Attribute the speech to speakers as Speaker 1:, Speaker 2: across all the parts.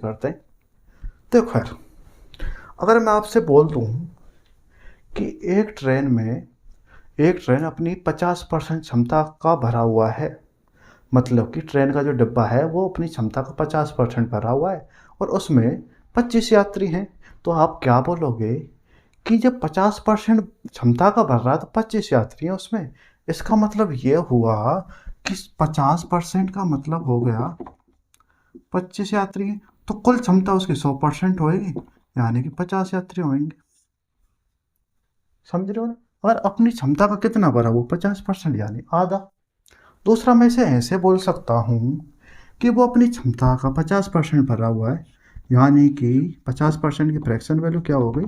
Speaker 1: करते हैं। तो खैर, अगर मैं आपसे बोल दूं कि एक ट्रेन अपनी 50% क्षमता का भरा हुआ है, मतलब कि ट्रेन का जो डिब्बा है वो अपनी क्षमता का 50% भरा हुआ है और उसमें 25 यात्री हैं, तो आप क्या बोलोगे कि जब 50% क्षमता का भर रहा है तो 25 यात्री हैं उसमें, इसका मतलब ये हुआ कि 50% का मतलब हो गया 25 यात्री हैं, तो कुल क्षमता उसकी 100% होएगी, यानी कि 50 यात्री होंगे। समझ रहे हो ना? और अपनी क्षमता का कितना भरा, वो 50% यानी आधा। दूसरा मैं इसे ऐसे बोल सकता हूँ कि वो अपनी क्षमता का 50% भरा हुआ है, यानी कि 50% की फ्रैक्शन वैल्यू क्या हो गई,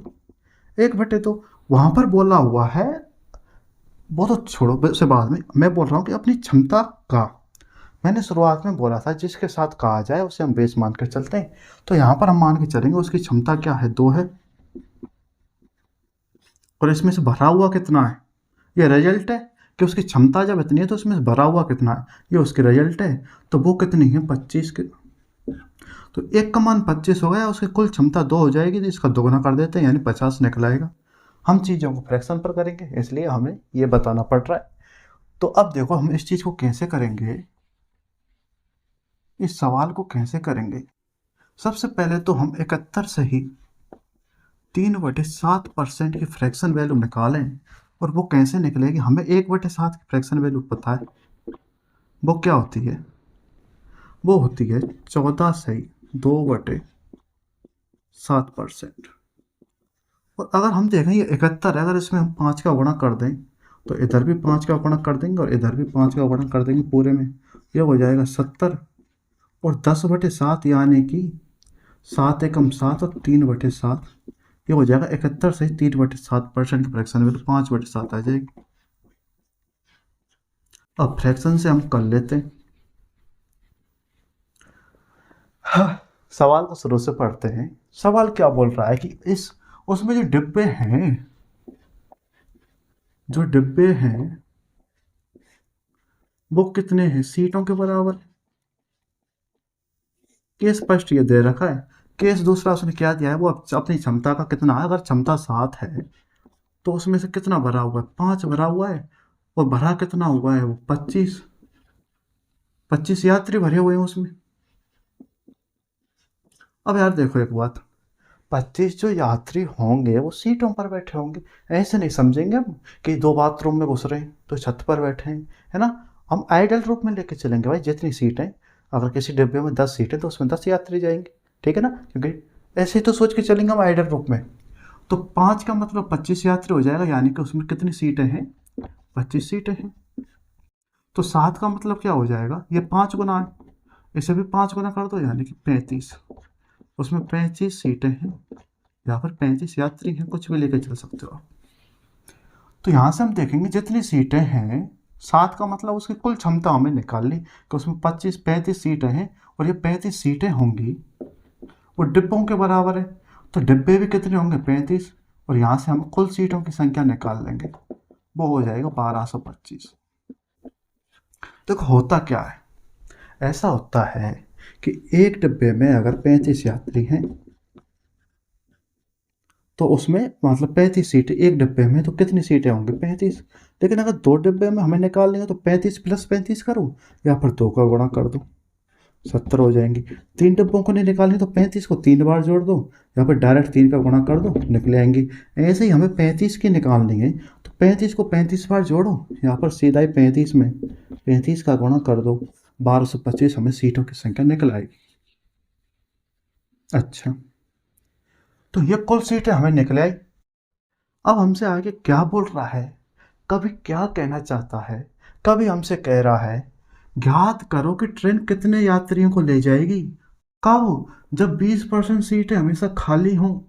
Speaker 1: 1/2। तो वहाँ पर बोला हुआ है, वो तो छोड़ो से बाद में, मैं बोल रहा हूँ कि अपनी क्षमता का। मैंने शुरुआत में बोला था जिसके साथ कहा जाए उसे हम बेस मान कर चलते हैं, तो यहाँ पर हम मान के चलेंगे उसकी क्षमता क्या है, 2 है, और इसमें से भरा हुआ कितना है, ये रिजल्ट है कि उसकी क्षमता जब इतनी है तो उसमें से भरा हुआ कितना है, ये उसकी रिजल्ट है। तो वो कितनी है, 25 के। तो एक का मान 25 हो गया, उसकी कुल क्षमता 2 हो जाएगी, तो इसका दोगुना कर देते हैं यानी 50 निकल आएगा। हम चीज़ों को फ्रैक्शन पर करेंगे इसलिए हमें ये बताना पड़ रहा है। तो अब देखो हम इस चीज़ को कैसे करेंगे, इस सवाल को कैसे करेंगे। सबसे पहले तो हम 71 से ही 3/7% की फ्रैक्शन वैल्यू निकालें, और वो कैसे निकलेगी, हमें 1/7 की फ्रैक्शन वैल्यू पता है, वो क्या होती है, वो होती है 14 से 2/7%। और अगर हम देखें ये 71 है, अगर इसमें हम 5 का गुणा कर दें तो इधर भी 5 का गुणा कर देंगे और इधर भी 5 का गुणा कर देंगे पूरे में, ये हो जाएगा 70। और 10/7 यानी कि 7 एकम 7 और 3/7, ये हो जाएगा 71 से 3/7% की फ्रैक्शन वैल्यू 5/7 आ जाएगी। अब फ्रैक्शन से हम कर लेते हैं। हाँ, सवाल को शुरू से पढ़ते हैं। सवाल क्या बोल रहा है कि इस उसमें जो डिब्बे हैं वो कितने हैं, सीटों के बराबर। केस स्पष्ट ये दे रखा है। केस दूसरा उसने क्या दिया है, वो अपनी क्षमता का कितना है, अगर क्षमता 7 है तो उसमें से कितना भरा हुआ है, 5 भरा हुआ है, और भरा कितना हुआ है, वो 25 यात्री भरे हुए हैं उसमें। अब यार देखो एक बात, 25 जो यात्री होंगे वो सीटों पर बैठे होंगे, ऐसे नहीं समझेंगे हम कि 2 बाथरूम में घुस रहे हैं तो छत पर बैठे हैं, है ना। हम आइडल रूप में लेके चलेंगे भाई, जितनी सीटें, अगर किसी डिब्बे में 10 सीटें तो उसमें 10 यात्री जाएंगे, ठीक है ना, क्योंकि ऐसे ही तो सोच के चलेंगे हम आइडल रूप में। तो 5 का मतलब 25 यात्री हो जाएगा, यानी कि उसमें कितनी सीटें हैं, 25 सीटें हैं। तो 7 का मतलब क्या हो जाएगा, ये 5 गुना है, इसे भी 5 गुना कर दो यानी कि 35। उसमें 35 सीटें हैं या फिर 35 यात्री हैं, कुछ भी लेकर चल सकते हो आप। तो यहाँ से हम देखेंगे जितनी सीटें हैं, 7 का मतलब उसकी कुल क्षमता हमें निकालनी कि उसमें 35 सीटें हैं, और ये 35 सीटें होंगी वो डिब्बों के बराबर है, तो डिब्बे भी कितने होंगे, 35, और यहाँ से हम कुल सीटों की संख्या निकाल लेंगे, वो हो जाएगा 1225। देखो होता क्या है, ऐसा होता है कि एक डिब्बे में अगर 35 यात्री हैं तो उसमें मतलब 35 सीटें एक डिब्बे में, तो कितनी सीटें होंगी, 35। लेकिन अगर 2 डिब्बे में हमें निकालनी है तो 35 + 35 करूँ या फिर 2 का गुणा कर दूँ, 70 हो जाएंगी। 3 डिब्बों को नहीं निकालनी तो 35 को 3 बार जोड़ दो या फिर डायरेक्ट 3 का गुणा कर दो, निकले आएंगी। ऐसे ही हमें 35 की निकालनी है तो 35 को 35 बार जोड़ो, यहाँ पर सीधा ही 35 में 35 का गुणा कर दो, 1225 हमें सीटों की संख्या निकल आएगी। अच्छा, तो ये कुल सीटें हमें निकल आई। अब हमसे आगे क्या बोल रहा है, कभी क्या कहना चाहता है, कभी हमसे कह रहा है ज्ञात करो कि ट्रेन कितने यात्रियों को ले जाएगी, कब, जब 20% सीटें हमेशा खाली हों।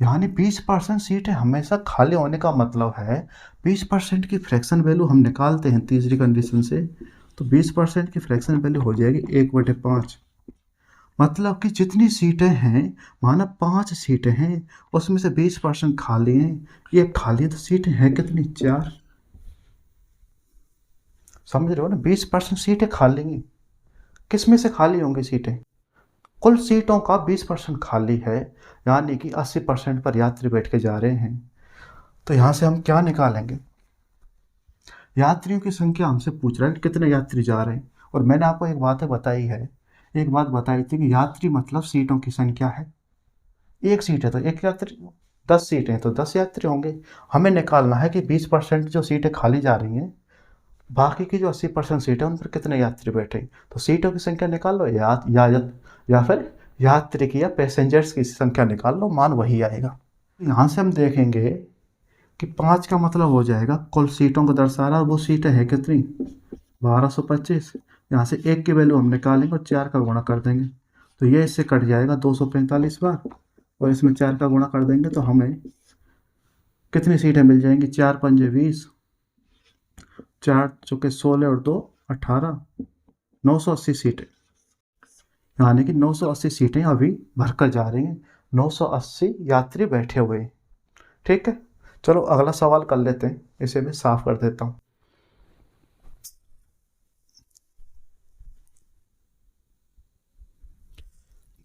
Speaker 1: यानी 20% सीटें हमेशा खाली होने का मतलब है 20% की फ्रैक्शन वैल्यू हम निकालते हैं तीसरी कंडीशन से, तो 20% की फ्रैक्शन वैल्यू हो जाएगी 1/5। मतलब कि जितनी सीटें हैं, माना 5 सीटें हैं, उसमें से 20% खाली हैं, ये खाली तो सीटें हैं कितनी, 4। समझ रहे हो ना, 20% सीटें खाली हैं, किस में से खाली होंगी सीटें, कुल सीटों का 20% खाली है, यानी कि 80% पर यात्री बैठ के जा रहे हैं। तो यहाँ से हम क्या निकालेंगे? यात्रियों की संख्या हमसे पूछ रहा है कि कितने यात्री जा रहे हैं, और मैंने आपको एक बात बताई है, एक बात बताई थी कि यात्री मतलब सीटों की संख्या है। एक सीट है तो एक यात्री, 10 सीटें हैं तो 10 यात्री होंगे। हमें निकालना है कि 20% जो सीटें खाली जा रही हैं, बाकी की जो 80% सीट है उन पर कितने यात्री बैठे। तो सीटों की संख्या निकाल लो, या फिर यात्री की या पैसेंजर्स की संख्या निकाल लो, मान वही आएगा। यहाँ से हम देखेंगे कि 5 का मतलब हो जाएगा कुल सीटों को दर्शा रहा है, वो सीटें हैं कितनी, 1225। यहाँ से 1 की वैल्यू हम निकालेंगे और 4 का गुणा कर देंगे, तो ये इससे कट जाएगा 245 बार, और इसमें 4 का गुणा कर देंगे तो हमें कितनी सीटें मिल जाएंगी, 4 पंजे 20, 4 चौके 16 और 2 18, 980 सीटें। यानी कि 980 सीटें अभी भरकर जा रही हैं, 980 यात्री बैठे हुए हैं। ठीक है, चलो अगला सवाल कर लेते हैं, इसे मैं साफ कर देता हूँ।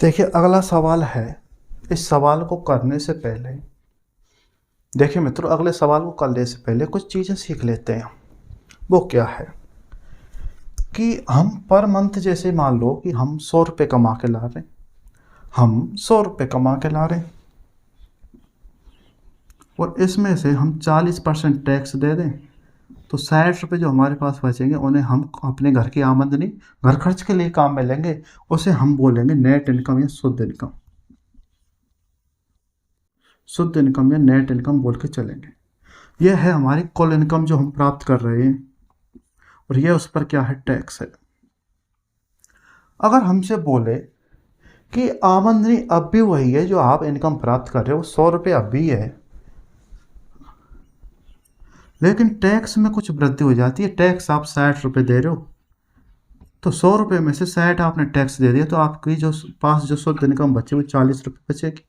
Speaker 1: देखिए अगला सवाल है, इस सवाल को करने से पहले देखिए मित्रों, अगले सवाल को करने से पहले कुछ चीज़ें सीख लेते हैं। वो क्या है कि हम पर मंथ, जैसे मान लो कि हम 100 रुपये कमा के ला रहे हैं, हम 100 रुपये कमा के ला रहे हैं, और इसमें से हम 40% टैक्स दे दें, तो 60 रुपये जो हमारे पास बचेंगे उन्हें हम अपने घर की आमदनी, घर खर्च के लिए काम में लेंगे, उसे हम बोलेंगे नेट इनकम या शुद्ध इनकम। शुद्ध इनकम या नेट इनकम बोल के चलेंगे। यह है हमारी कुल इनकम जो हम प्राप्त कर रहे हैं, और यह उस पर क्या है, टैक्स है। अगर हमसे बोले कि आमदनी अब भी वही है जो आप इनकम प्राप्त कर रहे हो, 100 रुपये अब भी है, लेकिन टैक्स में कुछ वृद्धि हो जाती है, टैक्स आप 60 रुपये दे रहे हो, तो 100 रुपये में से 60 आपने टैक्स दे दिया, तो आपकी जो पास जो शुद्ध इनकम बची वो 40 रुपये बचेगी।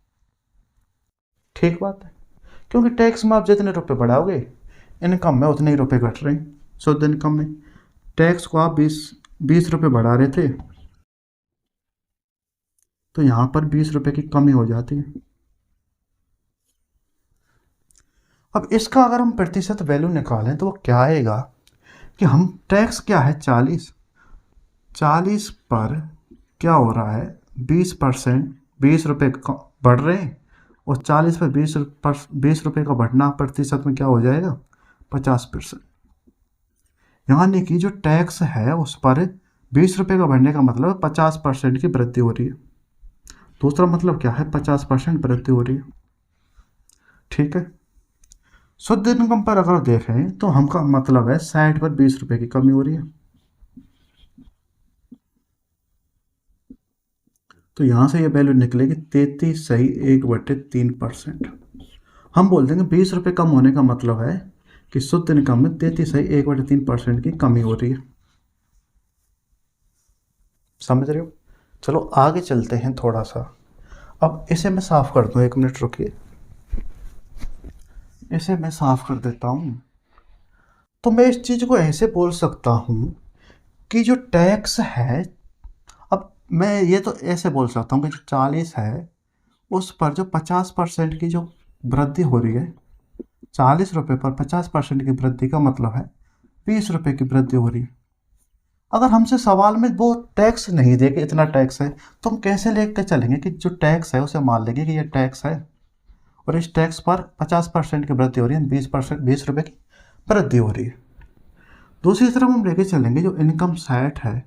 Speaker 1: ठीक बात है, क्योंकि टैक्स में आप जितने रुपये बढ़ाओगे, इनकम में उतने ही रुपये घट रहे हैं। शुद्ध इनकम में टैक्स को आप 20 रुपये बढ़ा रहे थे, तो यहाँ पर 20 रुपये की कमी हो जाती है। अब इसका अगर हम प्रतिशत वैल्यू निकालें तो वो क्या आएगा कि हम टैक्स क्या है 40 पर क्या हो रहा है, 20%, 20 रुपये बढ़ रहे हैं, और 40 पर 20 रुपये का बढ़ना प्रतिशत में क्या हो जाएगा, 50%। यानी कि जो टैक्स है उस पर 20 रुपये का बढ़ने का मतलब 50% की वृद्धि हो रही है। दूसरा मतलब क्या है, 50% वृद्धि हो रही है। ठीक है, शुद्ध इनकम पर अगर देखें तो हमका मतलब है 60 पर 20 रुपये की कमी हो रही है, तो यहाँ से ये वैल्यू निकलेगी 33.1/3%। हम बोल देंगे 20 रुपये कम होने का मतलब है कि शुद्ध इनकम में 33.1/3% की कमी हो रही है। समझ रहे हो? चलो आगे चलते हैं थोड़ा सा। अब इसे मैं साफ कर दूँ, 1 मिनट रुकिए, इसे मैं साफ कर देता हूँ। तो मैं इस चीज़ को ऐसे बोल सकता हूँ कि जो टैक्स है, अब मैं ये तो ऐसे बोल सकता हूँ कि जो 40 है उस पर जो 50% की जो वृद्धि हो रही है, 40 रुपये पर 50% की वृद्धि का मतलब है 20 रुपये की वृद्धि हो रही है। अगर हमसे सवाल में वो टैक्स नहीं दे कि इतना टैक्स है, तो हम कैसे लेके चलेंगे कि जो टैक्स है उसे मान लेंगे कि ये टैक्स है, और इस टैक्स पर 50% की वृद्धि हो रही है, 20 रुपये की वृद्धि हो रही है। दूसरी तरफ हम लेके चलेंगे जो इनकम 60 है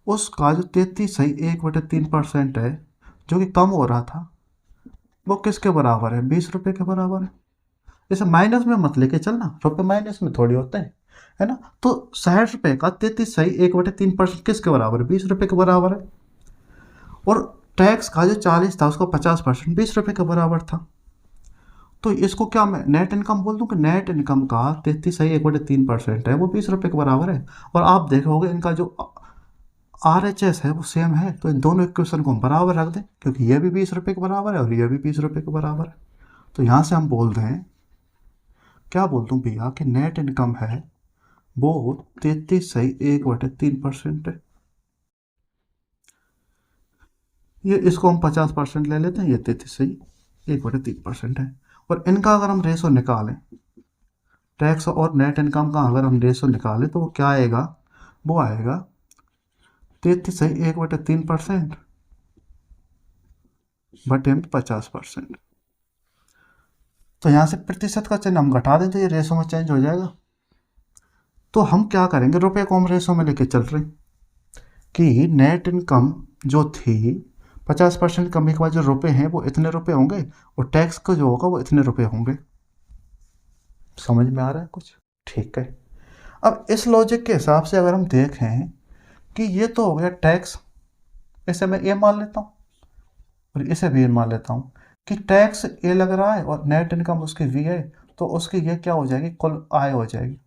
Speaker 1: उसका जो 33.1/3% है जो कि कम हो रहा था, वो किसके बराबर है, 20 रुपये के बराबर है। जैसे माइनस में मत लेके चलना, रुपये माइनस में थोड़ी होते हैं, है ना। तो 60 रुपये का 33.1/3% किसके बराबर है, 20 रुपये के बराबर है। और टैक्स का जो 40 था उसका 50% 20 रुपये के बराबर था। तो इसको क्या मैं नेट इनकम बोल दूं कि नेट इनकम का 33.1/3% है, वो 20 रुपये के बराबर है। और आप देखोगे इनका जो RHS है वो सेम है, तो इन दोनों इक्वेशन को हम बराबर रख दें, क्योंकि ये भी 20 रुपये के बराबर है और ये भी 20 रुपये के बराबर है। तो यहाँ से हम बोल दें, क्या बोल दूँ भैया, कि नेट इनकम है वो 33.1/3% है। ये इसको हम 50% ले लेते हैं, ये 33 सही 1/3% है। और इनका अगर हम रेशो निकालें, टैक्स और नेट इनकम का अगर हम रेशो निकालें तो वो क्या आएगा, वो आएगा 33 सही 1/3% बटे में 50%। तो यहाँ से प्रतिशत का चिन्ह हम घटा दें तो ये रेशो में चेंज हो जाएगा। तो हम क्या करेंगे, रुपये को हम रेशो में लेके चल रहे हैं कि नेट इनकम जो थी 50% कमी के बाद जो रुपए हैं वो इतने रुपए होंगे और टैक्स का जो होगा वो इतने रुपए होंगे। समझ में आ रहा है कुछ? ठीक है। अब इस लॉजिक के हिसाब से अगर हम देखें कि ये तो हो गया टैक्स, इसे मैं ए मान लेता हूँ और इसे भी मान लेता हूँ कि टैक्स ए लग रहा है और नेट इनकम उसकी वी है, तो उसकी ये क्या हो जाएगी, कुल आय हो जाएगी।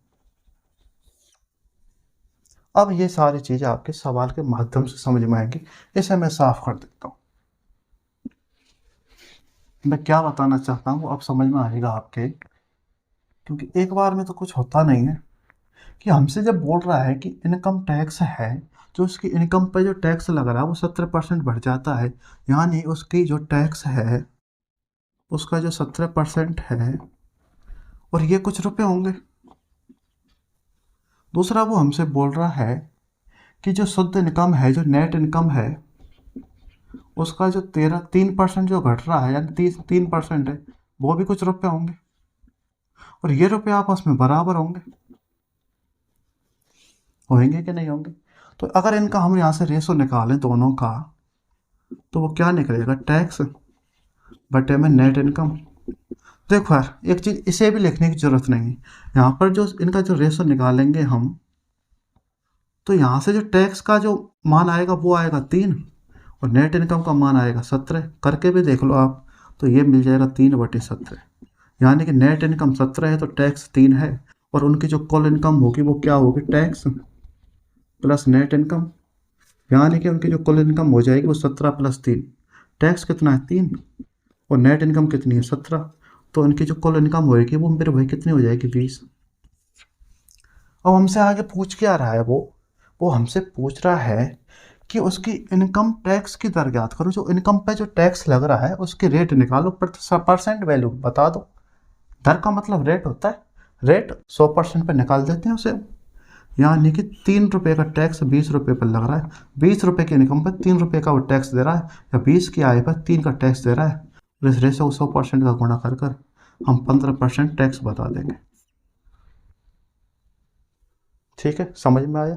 Speaker 1: अब ये सारी चीज़ें आपके सवाल के माध्यम से समझ में आएंगी। इसे मैं साफ कर देता हूँ। मैं क्या बताना चाहता हूँ अब समझ में आएगा आपके, क्योंकि एक बार में तो कुछ होता नहीं है। कि हमसे जब बोल रहा है कि इनकम टैक्स है, जो उसकी इनकम पर जो टैक्स लग रहा है वो 17% बढ़ जाता है, यानी उसकी जो टैक्स है उसका जो 17% है और ये कुछ रुपए होंगे। दूसरा वो हमसे बोल रहा है कि जो शुद्ध इनकम है, जो नेट इनकम है, उसका जो 3% जो घट रहा है यानी 3% है, वो भी कुछ रुपए होंगे और ये रुपए आपस में बराबर होंगे कि नहीं होंगे। तो अगर इनका हम यहाँ से रेशो निकालें दोनों का, तो वो क्या निकलेगा, टैक्स बटे में नेट इनकम। देखो यार एक चीज़ इसे भी लिखने की जरूरत नहीं है, यहाँ पर जो इनका जो रेशो निकालेंगे हम, तो यहाँ से जो टैक्स का जो मान आएगा वो आएगा 3 और नेट इनकम का मान आएगा 17। करके भी देख लो आप, तो ये मिल जाएगा 3/17, यानी कि नेट इनकम 17 है तो टैक्स 3 है और उनकी जो कुल इनकम होगी वो क्या होगी, टैक्स प्लस नेट इनकम, यानी कि उनकी जो कुल इनकम हो जाएगी वो 17 + 3। टैक्स कितना है 3 और नेट इनकम कितनी है 17, तो इनकी जो कुल इनकम होएगी वो मेरे भाई कितनी हो जाएगी 20। अब हमसे आगे पूछ क्या रहा है, वो हमसे पूछ रहा है कि उसकी इनकम टैक्स की दर ज्ञात करो, जो इनकम पे जो टैक्स लग रहा है उसकी रेट निकालो, परसेंट वैल्यू बता दो। दर का मतलब रेट होता है, रेट 100% पर निकाल देते हैं उसे, यानी कि 3 रुपये का टैक्स 20 रुपये पर लग रहा है, 20 रुपये की इनकम पर 3 रुपये का वो टैक्स दे रहा है, या 20 की आय पर 3 का टैक्स दे रहा है। और इस रेशो को 100% का गुणा कर कर हम 15% टैक्स बता देंगे। ठीक है, समझ में आया?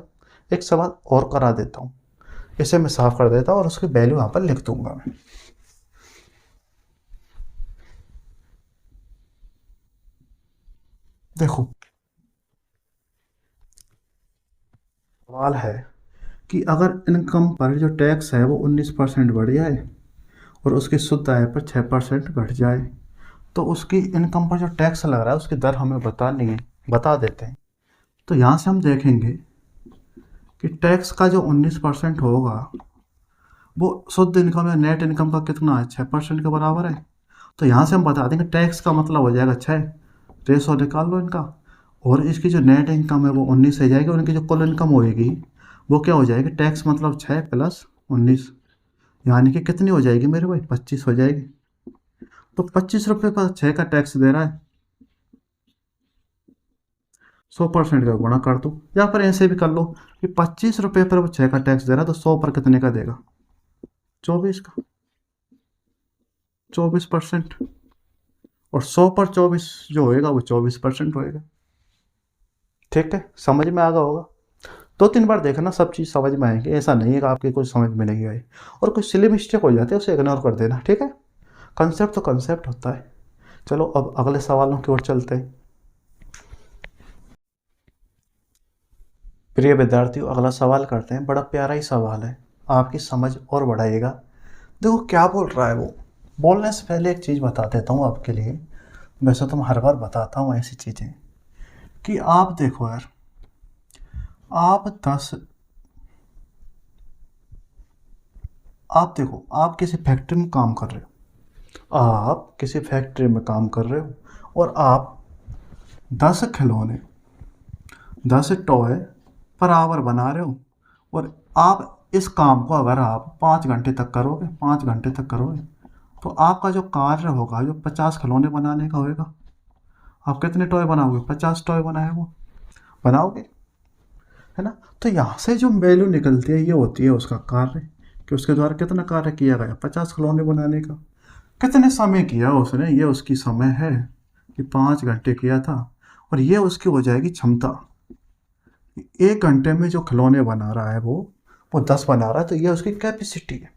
Speaker 1: एक सवाल और करा देता हूँ, इसे मैं साफ कर देता हूँ और उसकी वैल्यू यहाँ पर लिख दूंगा मैं। देखो सवाल है कि अगर इनकम पर जो टैक्स है वो 19% बढ़ जाए और उसकी शुद्ध आय पर 6% घट जाए, तो उसकी इनकम पर जो टैक्स लग रहा है उसकी दर हमें बतानी है, बता देते हैं। तो यहाँ से हम देखेंगे कि टैक्स का जो 19% होगा वो शुद्ध इनकम या नेट इनकम का कितना है, 6% के बराबर है। तो यहाँ से हम बता देंगे टैक्स का मतलब हो जाएगा 6, रेशो निकाल लो इनका, और इसकी जो नेट इनकम है वो 19 हो जाएगी और इनकी जो कुल इनकम होएगी वो क्या हो जाएगी, टैक्स मतलब 6 + 19, यानी कि कितनी हो जाएगी मेरे भाई, 25 हो जाएगी। तो 25 रुपये पर 6 का टैक्स दे रहा है, 100% का गुणा कर दो, या फिर ऐसे भी कर लो कि 25 रुपये पर वो 6 का टैक्स दे रहा है तो 100 पर कितने का देगा, 24 का, 24%। और 100 पर 24 जो होएगा वो 24% होएगा। ठीक है, समझ में आ गया होगा। 2-3 बार देखना, सब चीज़ समझ में आएंगे, ऐसा नहीं है कि आपकी कुछ समझ में नहीं आई और कुछ सिली मिस्टेक हो जाती है उसे इग्नोर कर देना। ठीक है, कंसेप्ट तो कंसेप्ट होता है। चलो अब अगले सवालों की ओर चलते हैं। प्रिय विद्यार्थियों, अगला सवाल करते हैं, बड़ा प्यारा ही सवाल है, आपकी समझ और बढ़ाएगा। देखो क्या बोल रहा है वो, बोलने से पहले एक चीज़ बता देता हूँ आपके लिए, वैसे तो मैं हर बार बताता हूँ ऐसी चीज़ें, कि आप देखो यार, आप देखो आप किसी फैक्ट्री में काम कर रहे हो, आप किसी फैक्ट्री में काम कर रहे हो और आप 10 खिलौने 10 टॉय पर आवर बना रहे हो और आप इस काम को अगर आप 5 घंटे तक करोगे, 5 घंटे तक करोगे, तो आपका जो कार्य होगा जो 50 खिलौने बनाने का होगा। आप कितने टॉय बनाओगे? 50 टॉय बनाओगे, है ना। तो यहाँ से जो वैल्यू निकलती है ये होती है उसका कार्य, कि उसके द्वारा कितना कार्य किया गया, 50 खिलौने बनाने का। कितने समय किया उसने, ये उसकी समय है कि 5 घंटे किया था। और ये उसकी हो जाएगी क्षमता। 1 घंटे में जो खिलौने बना रहा है वो 10 बना रहा है, तो ये उसकी कैपेसिटी है।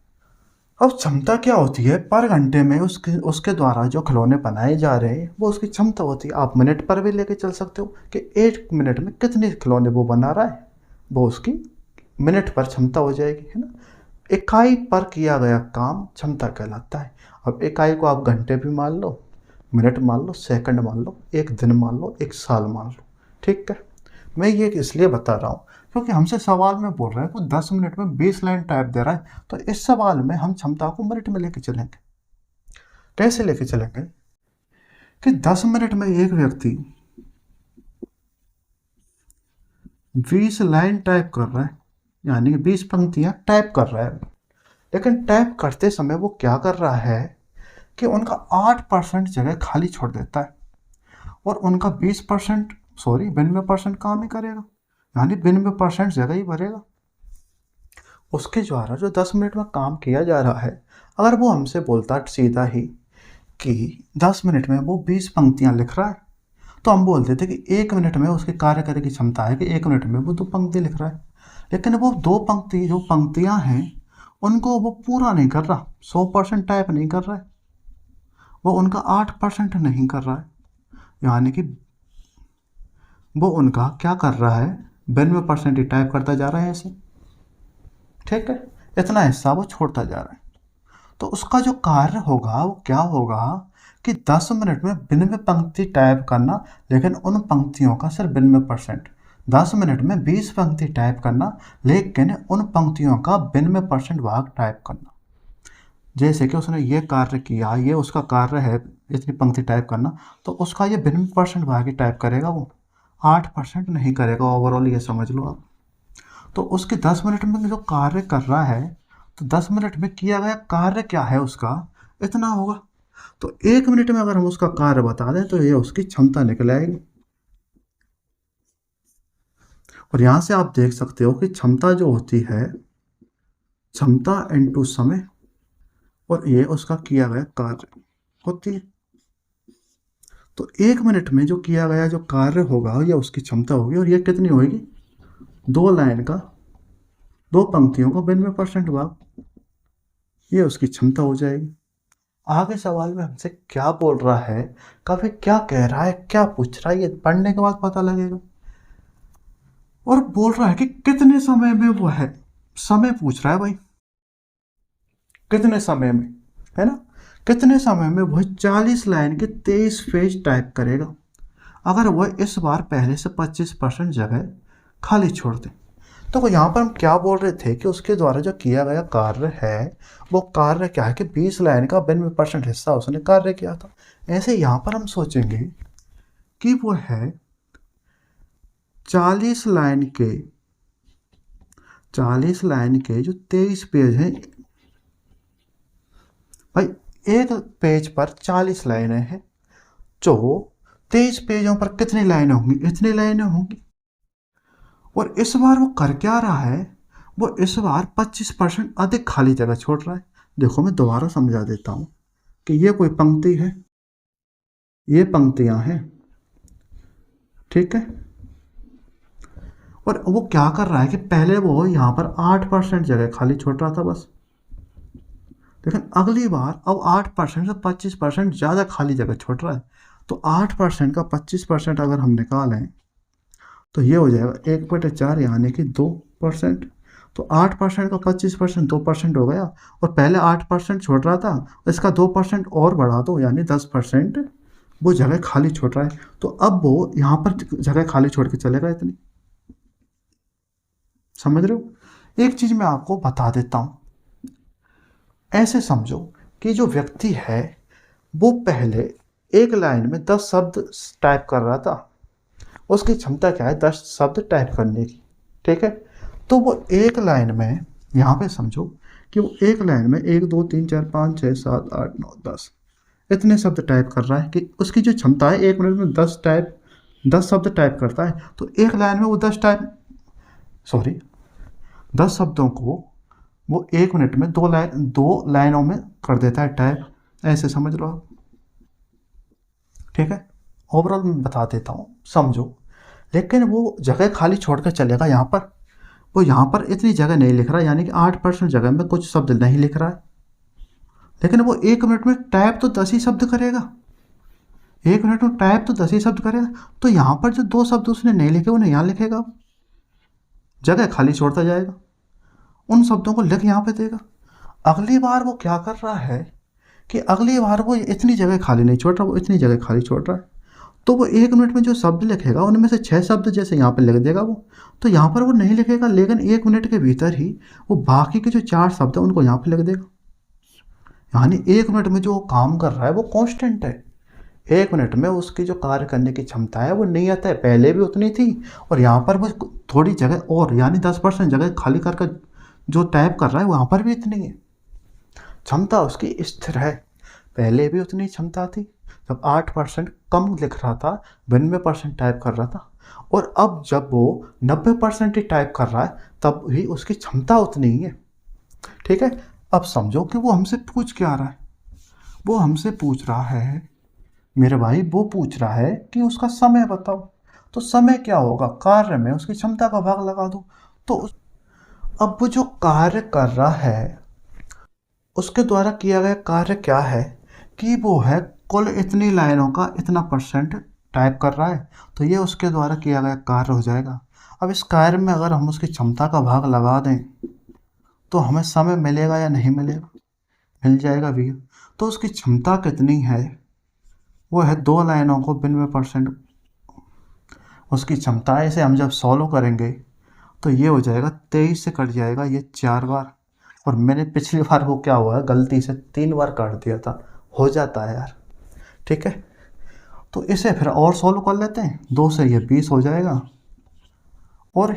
Speaker 1: अब क्षमता क्या होती है? पर घंटे में उसके उसके द्वारा जो खिलौने बनाए जा रहे हैं वो उसकी क्षमता होती है। आप मिनट पर भी लेके चल सकते हो कि 1 मिनट में कितने खिलौने वो बना रहा है, वो उसकी मिनट पर क्षमता हो जाएगी, है ना। इकाई पर किया गया काम क्षमता कहलाता है। अब इकाई को आप घंटे भी मान लो, मिनट मान लो, सेकंड मान लो, एक दिन मान लो, एक साल मान लो, ठीक है। मैं ये इसलिए बता रहा हूँ क्योंकि हमसे सवाल में बोल रहा है कि 10 मिनट में 20 लाइन टाइप दे रहा है, तो इस सवाल में हम क्षमता को मिनट में लेके चलेंगे। कैसे लेके चलेंगे कि 10 मिनट में एक व्यक्ति 20 लाइन टाइप कर रहा है, यानी कि 20 पंक्तियां टाइप कर रहा है। लेकिन टाइप करते समय वो क्या कर रहा है कि उनका 8% जगह खाली छोड़ देता है, और उनका 20% सॉरी 92% काम ही करेगा, यानी 92% जगह ही भरेगा। उसके द्वारा जो 10 मिनट में काम किया जा रहा है, अगर वो हमसे बोलता सीधा ही कि 10 मिनट में वो 20 पंक्तियां लिख रहा है, तो हम बोल देते कि 1 मिनट में उसके कार्य करने की क्षमता है कि 1 मिनट में वो 2 पंक्ति लिख रहा है। लेकिन वो जो पंक्तियां हैं उनको वो पूरा नहीं कर रहा, 100% टाइप नहीं कर रहा है, वो उनका 8% नहीं कर रहा है, यानी कि वो उनका क्या कर रहा है, 92% ही टाइप करता जा रहा है ऐसे, ठीक है। इतना हिस्सा वो छोड़ता जा रहा है। तो उसका जो कार्य होगा वो क्या होगा कि 10 मिनट में 92 पंक्ति टाइप करना, लेकिन उन पंक्तियों का सिर्फ 92%। 10 मिनट में 20 पंक्ति टाइप करना, लेकिन उन पंक्तियों का 92% भाग टाइप करना। जैसे कि उसने ये कार्य किया, ये उसका कार्य है इतनी पंक्ति टाइप करना, तो उसका ये 92% भाग ही टाइप करेगा, वो 8% नहीं करेगा ओवरऑल, ये समझ लो आप। तो उसके 10 मिनट में जो कार्य कर रहा है, तो 10 मिनट में किया गया कार्य क्या है उसका, इतना होगा। तो 1 मिनट में अगर हम उसका कार्य बता दें तो ये उसकी क्षमता निकल आएगी। और यहाँ से आप देख सकते हो कि क्षमता जो होती है, क्षमता इनटू समय, और ये उसका किया गया कार्य होती है। तो 1 मिनट में जो किया गया जो कार्य होगा ये उसकी क्षमता होगी, और ये कितनी होगी, 2 लाइन का 2 पंक्तियों का 92% भाग, ये उसकी क्षमता हो जाएगी। आगे सवाल में हमसे क्या बोल रहा है, कभी क्या कह रहा है, क्या पूछ रहा है, ये पढ़ने के बाद पता लगेगा। और बोल रहा है कि कितने समय में वो है, समय पूछ रहा है भाई, कितने समय में, है ना। कितने समय में वह 40 लाइन के 23 पेज टाइप करेगा, अगर वह इस बार पहले से 25% जगह खाली छोड़ दे। तो यहाँ पर हम क्या बोल रहे थे कि उसके द्वारा जो किया गया कार्य है, वो कार्य क्या है कि 20 लाइन का 92% हिस्सा उसने कार्य किया था। ऐसे यहाँ पर हम सोचेंगे कि वो है 40 लाइन के जो 23 पेज हैं, भाई एक पेज पर 40 लाइनें हैं, जो 23 पेजों पर कितनी लाइनें होंगी, इतनी लाइनें होंगी। और इस बार वो कर क्या रहा है, वो इस बार 25% अधिक खाली जगह छोड़ रहा है। देखो मैं दोबारा समझा देता हूँ कि ये कोई पंक्ति है, ये पंक्तियां हैं, ठीक है। और वो क्या कर रहा है कि पहले वो यहाँ पर 8% जगह खाली छोड़ रहा था बस, लेकिन अगली बार अब 8% से 25% ज़्यादा खाली जगह छोड़ रहा है। तो 8% का 25% अगर हम निकालें तो ये हो जाएगा 1/4, यानी कि 2%। तो 8% का 25% 2% हो गया, और पहले 8% छोड़ रहा था, इसका 2% और बढ़ा दो, यानी 10% वो जगह खाली छोड़ रहा है। तो अब वो यहाँ पर जगह खाली छोड़ के चलेगा इतनी, समझ रहे हो। एक चीज़ मैं आपको बता देता हूँ, ऐसे समझो कि जो व्यक्ति है वो पहले एक लाइन में 10 शब्द टाइप कर रहा था, उसकी क्षमता क्या है 10 शब्द टाइप करने की, ठीक है। तो वो एक लाइन में यहाँ पे समझो कि वो एक लाइन में 1 2 3 4 5 6 7 8 9 10 इतने शब्द टाइप कर रहा है कि उसकी जो क्षमता है 1 मिनट में 10 शब्द टाइप करता है। तो एक लाइन में वो 10 शब्दों को वो 1 मिनट में 2 लाइनों में कर देता है टाइप, ऐसे समझ लो आप। ठीक है, ओवरऑल मैं बता देता हूँ, समझो। लेकिन वो जगह खाली छोड़ कर चलेगा यहाँ पर, वो यहाँ पर इतनी जगह नहीं लिख रहा है, यानी कि 8% जगह में कुछ शब्द नहीं लिख रहा है। लेकिन वो 1 मिनट में टाइप तो 10 ही शब्द करेगा, 1 मिनट में टाइप तो 10 ही शब्द करेगा। तो यहाँ पर जो 2 शब्द उसने नहीं लिखे उन्हें यहाँ लिखेगा, जगह खाली छोड़ता जाएगा, उन शब्दों को लिख यहाँ पे देगा। अगली बार वो क्या कर रहा है कि अगली बार वो इतनी जगह खाली नहीं छोड़ रहा, वो इतनी जगह खाली छोड़ रहा है। तो वो 1 मिनट में जो शब्द लिखेगा उनमें से 6 शब्द जैसे यहाँ पे लिख देगा वो, तो यहाँ पर वो नहीं लिखेगा, लेकिन 1 मिनट के भीतर ही वो बाकी के जो 4 शब्द है उनको यहाँ पे लिख देगा। यानी 1 मिनट में जो वो काम कर रहा है वो कांस्टेंट है। 1 मिनट में उसकी जो कार्य करने की क्षमता है वो नियत है, पहले भी उतनी थी, और यहाँ पर वो थोड़ी जगह और यानी 10% जगह खाली करके जो टाइप कर रहा है वहाँ पर भी इतनी है। क्षमता उसकी स्थिर है, पहले भी उतनी क्षमता थी जब 8% कम लिख रहा था, 92% टाइप कर रहा था, और अब जब वो 90% ही टाइप कर रहा है तब भी उसकी क्षमता उतनी ही है। ठीक है, अब समझो कि वो हमसे पूछ क्या रहा है। वो हमसे पूछ रहा है मेरे भाई, वो पूछ रहा है कि उसका समय बताओ। तो समय क्या होगा, कार्य में उसकी क्षमता का भाग लगा दो। तो अब वो जो कार्य कर रहा है उसके द्वारा किया गया कार्य क्या है कि वो है कुल इतनी लाइनों का इतना % टाइप कर रहा है, तो ये उसके द्वारा किया गया कार्य हो जाएगा। अब इस कार्य में अगर हम उसकी क्षमता का भाग लगा दें तो हमें समय मिलेगा या नहीं मिलेगा, मिल जाएगा भैया। तो उसकी क्षमता कितनी है, वो है 2 लाइनों को 92% उसकी क्षमता है। इसे हम जब सॉल्व करेंगे तो ये हो जाएगा 23 से कट जाएगा ये 4 बार, और मैंने पिछली बार वो क्या हुआ है गलती से 3 बार काट दिया था, हो जाता है यार। ठीक है, तो इसे फिर और सॉल्व कर लेते हैं। 2 से ये 20 हो जाएगा, और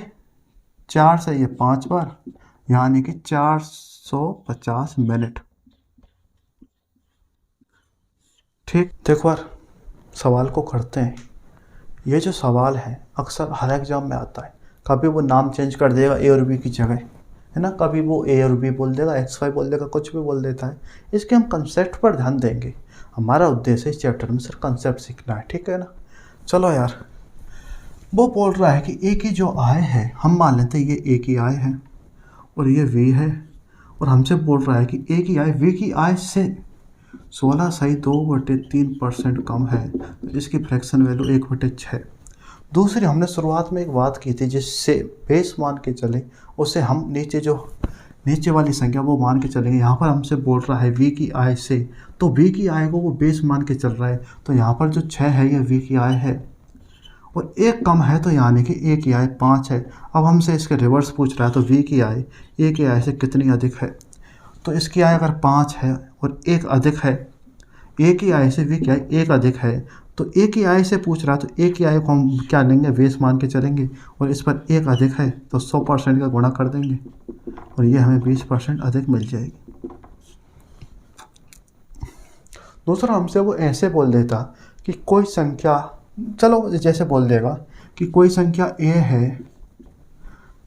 Speaker 1: 4 से ये 5 बार, यानी कि 450 मिनट। ठीक, देखो यार, सवाल को करते हैं। ये जो सवाल है अक्सर हर एग्जाम में आता है। कभी वो नाम चेंज कर देगा ए और बी की जगह, है ना, कभी वो ए और बी बोल देगा, एक्स वाई बोल देगा, कुछ भी बोल देता है। इसके हम कंसेप्ट पर ध्यान देंगे, हमारा उद्देश्य इस चैप्टर में सिर्फ कंसेप्ट सीखना है। ठीक है ना, चलो यार। वो बोल रहा है कि ए की जो आय है, हम मान लेते हैं ये ए की आय है और ये वी है, और हमसे बोल रहा है कि ए की आय वी की आय से 16/2/3% कम है, तो इसकी फ्रैक्शन वैल्यू 1/6। दूसरी, हमने शुरुआत में एक बात की थी जिससे बेस मान के चले, उसे हम नीचे वाली संख्या वो मान के चलेंगे। यहाँ पर हमसे बोल रहा है वी की आय से, तो वी की आय को वो बेस मान के चल रहा है, तो यहाँ पर जो 6 है ये वी की आय है, और एक कम है, तो यानी कि ए की आय 5 है। अब हमसे इसके रिवर्स पूछ रहा है, तो वी की आय ए की आय से कितनी अधिक है। तो इसकी आय अगर 5 है और एक अधिक है, ए की आय से वी की आय एक अधिक है, तो ए की आय से पूछ रहा है, तो ए की आय को हम क्या लेंगे, बेस मान के चलेंगे, और इस पर एक अधिक है तो 100% का गुणा कर देंगे, और ये हमें 20% अधिक मिल जाएगी। दूसरा, हमसे वो ऐसे बोल देता कि कोई संख्या, चलो जैसे बोल देगा कि कोई संख्या ए है,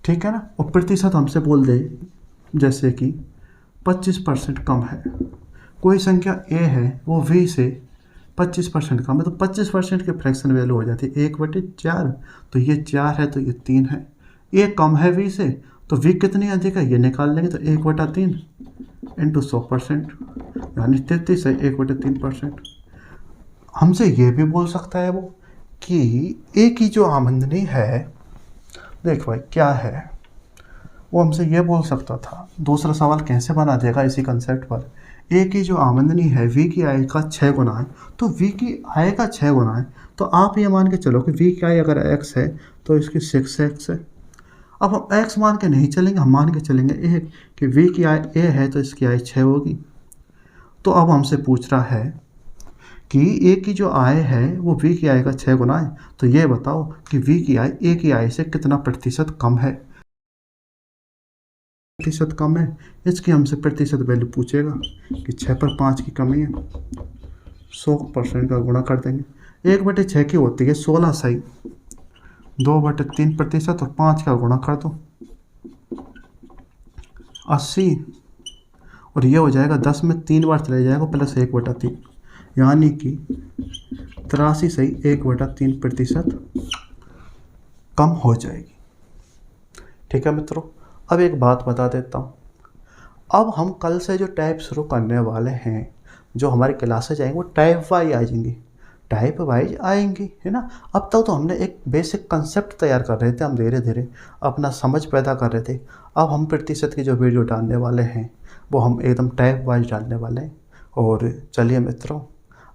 Speaker 1: ठीक है ना, और प्रतिशत हमसे बोल दे जैसे कि 25% कम है। कोई संख्या ए है वो वी से 25% कम है, तो 25% की फ्रैक्शन वैल्यू हो जाती है 1/4। तो ये 4 है तो ये 3 है। ए कम है वी से, तो वी कितनी अधिक है ये निकाल लेंगे, तो 1/3 इंटू 100%, यानी 33 है 1/3%। हमसे ये भी बोल सकता है वो कि ए की जो आमदनी है, देख भाई क्या है, वो हमसे ये बोल सकता था। दूसरा सवाल कैसे बना देगा इसी कंसेप्ट पर, ए की जो आमदनी है वी की आय का 6 गुना है, तो वी की आय का 6 गुना है, तो आप ये मान के चलो कि वी की आय अगर x है तो इसकी 6x है। अब हम x मान के नहीं चलेंगे, हम मान के चलेंगे ए, कि वी की आय a है तो इसकी आय 6 होगी। तो अब हमसे पूछ रहा है कि ए की जो आय है वो वी की आय का 6 गुना है, तो ये बताओ कि वी की आय ए की आय से कितना प्रतिशत कम है। प्रतिशत कम है, इसकी हमसे प्रतिशत वैल्यू पूछेगा कि 6 पर 5 की कमी है, 100% का गुणा कर देंगे। 1/6 की होती है 16 सही, 2/3% और 5 का गुणा कर दो 80, और ये हो जाएगा 10 में 3 बार चले जाएगा प्लस 1/3, यानी कि 83 सही 1/3% कम हो जाएगी। ठीक है मित्रों, अब एक बात बता देता हूँ, अब हम कल से जो टाइप शुरू करने वाले हैं, जो हमारी क्लासेज आएंगी वो टाइप वाइज आएंगी, है ना। अब तक तो हमने एक बेसिक कंसेप्ट तैयार कर रहे थे, हम धीरे धीरे अपना समझ पैदा कर रहे थे। अब हम प्रतिशत की जो वीडियो डालने वाले हैं वो हम एकदम टाइप वाइज डालने वाले हैं। और चलिए मित्रों,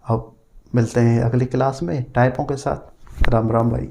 Speaker 1: अब मिलते हैं अगली क्लास में टाइपों के साथ। राम राम भाई।